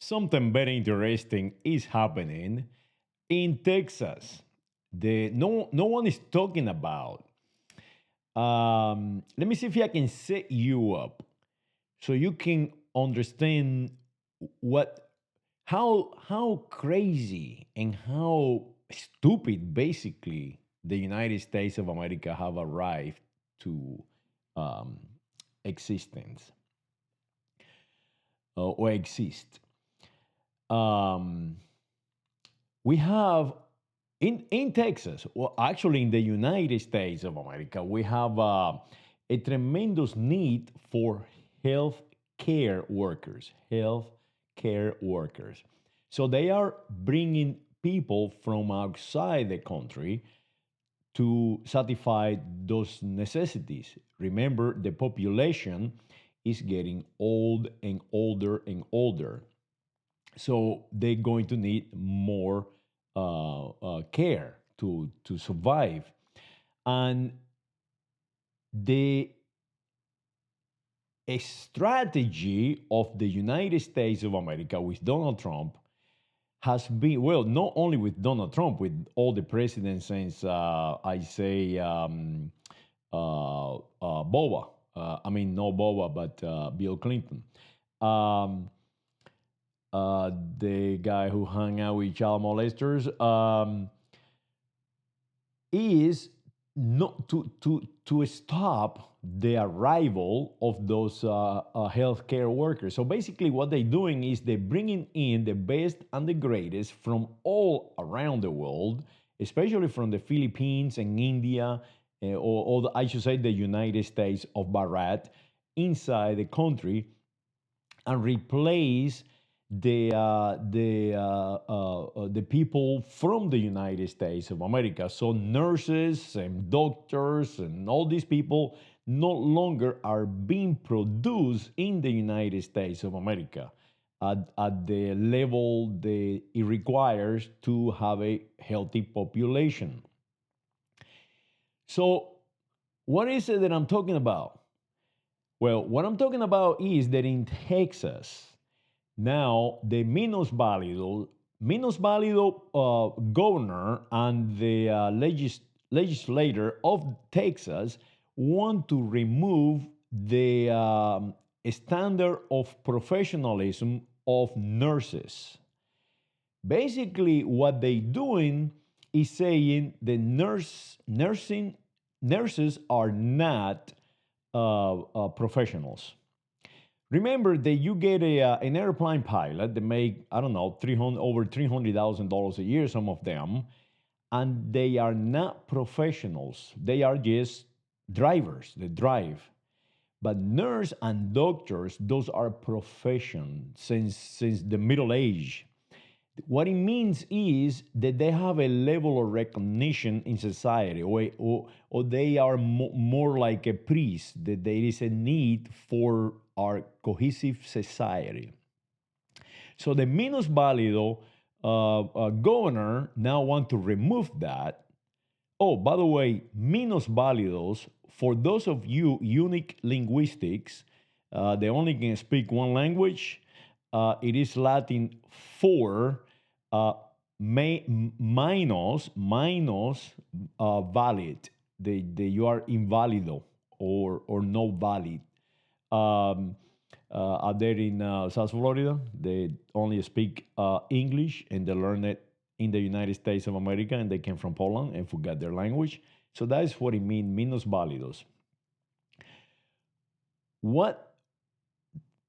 something very interesting is happening in Texas. No one is talking about. Let me see if I can set you up so you can understand what how crazy and how stupid basically the United States of America have arrived to um, existence or exist. Um, we have in Texas, well, actually in the United States of America, we have a tremendous need for health care workers. Health care workers. So they are bringing people from outside the country to satisfy those necessities. Remember, the population is getting old and older and older. So they're going to need more care to survive. And the strategy of the United States of America with Donald Trump has been, well, not only with Donald Trump, with all the presidents since I say Boba. I mean, no Boba, but Bill Clinton. Um, the guy who hung out with child molesters, is not to stop the arrival of those healthcare workers. So basically, what they're doing is they're bringing in the best and the greatest from all around the world, especially from the Philippines and India, I should say the United States of Bharat, inside the country, and replace the people from the United States of America. So nurses and doctors and all these people no longer are being produced in the United States of America at the level that it requires to have a healthy population. So what is it that I'm talking about? Well, what I'm talking about is that in Texas, now, the Minusvalido governor and the legislator of Texas want to remove the standard of professionalism of nurses. Basically, what they doing is saying the nurses are not professionals. Remember that you get an airplane pilot that make, I don't know, 300 over $300,000 a year, some of them, and they are not professionals. They are just drivers. They drive. But nurse and doctors, those are professions since the Middle Age. What it means is that they have a level of recognition in society, or they are more like a priest, that there is a need for our cohesive society. So the Minusvalido governor now want to remove that. Oh, by the way, Minusvalidos, for those of you unique linguistics, they only can speak one language. It is Latin for uh, valid. You are invalido or no valid. Um, Out there in South Florida, they only speak English and they learn it in the United States of America, and they came from Poland and forgot their language. So that is what it means, minusválidos. What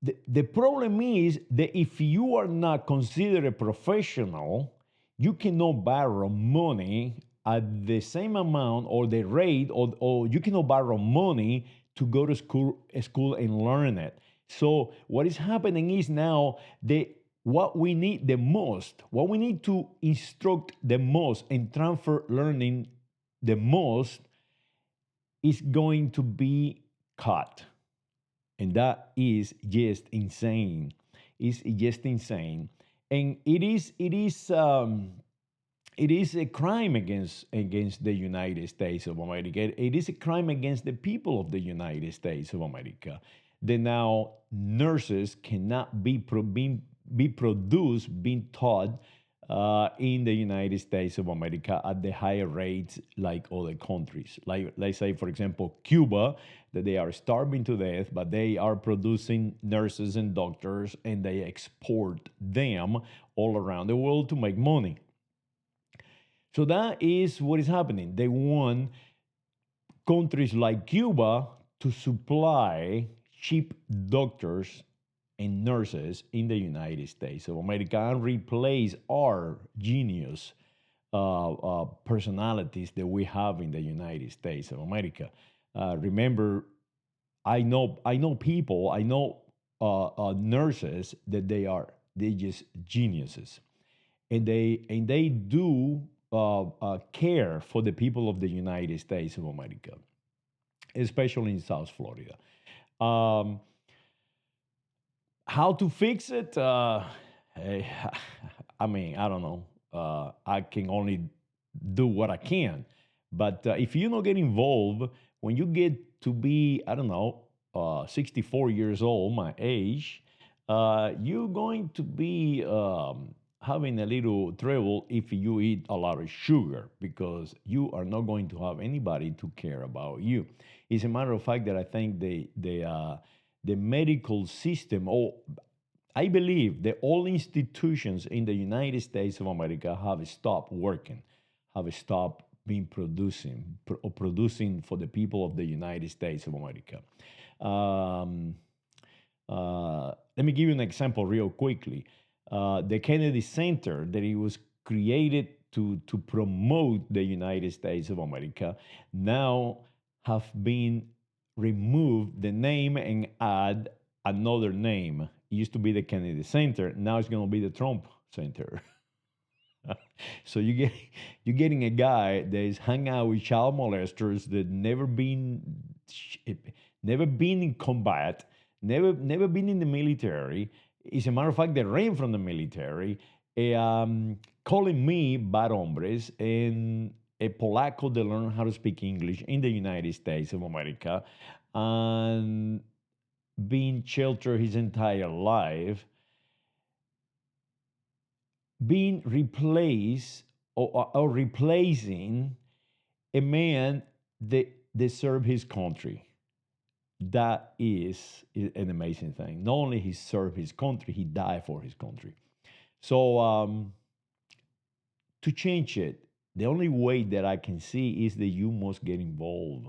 the problem is that if you are not considered a professional, you cannot borrow money at the same amount or the rate, or you cannot borrow money to go to school and learn it. So what is happening is now what we need the most, what we need to instruct the most and transfer learning the most is going to be cut. And that is just insane. It's just insane. And it is a crime against the United States of America. It is a crime against the people of the United States of America. That now nurses cannot be be produced, being taught in the United States of America at the higher rates like other countries. Like, let's say, for example, Cuba, that they are starving to death, but they are producing nurses and doctors, and they export them all around the world to make money. So that is what is happening. They want countries like Cuba to supply cheap doctors and nurses in the United States of America and replace our genius personalities that we have in the United States of America. Remember, I know people, I know nurses that they just geniuses, and they do care for the people of the United States of America, especially in South Florida. Um, how to fix it? Eh, I mean, I don't know. I can only do what I can. But if you don't get involved, when you get to be, I don't know, 64 years old, my age, you're going to be having a little trouble if you eat a lot of sugar because you are not going to have anybody to care about you. It's a matter of fact that I think the medical system, or I believe that all institutions in the United States of America have stopped working, have stopped being or producing for the people of the United States of America. Um, Let me give you an example real quickly. The Kennedy Center, that it was created to promote the United States of America, now have been removed the name and add another name. It used to be the Kennedy Center. Now it's going to be the Trump Center. So you're getting a guy that is hanging out with child molesters that never been in combat, never been in the military. As a matter of fact, they ran from the military, calling me bad hombres and a Polaco that learned how to speak English in the United States of America and being sheltered his entire life, being replaced or replacing a man that served his country. That is an amazing thing. Not only he served his country, he died for his country. So to change it, the only way that I can see is that you must get involved.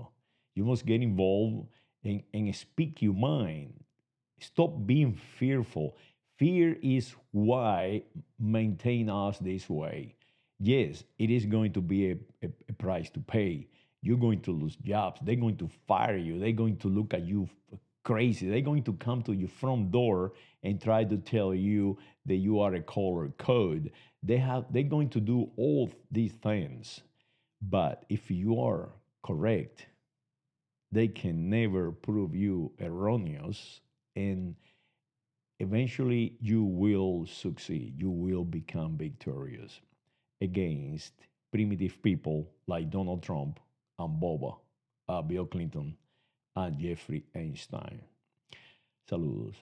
You must get involved and speak your mind. Stop being fearful. Fear is why maintain us this way. Yes, it is going to be a price to pay. You're going to lose jobs. They're going to fire you. They're going to look at you crazy. They're going to come to your front door and try to tell you that you are a color code. They're going to do all these things. But if you are correct, they can never prove you erroneous, and eventually you will succeed. You will become victorious against primitive people like Donald Trump and Boba, Bill Clinton, and Jeffrey Einstein. Saludos.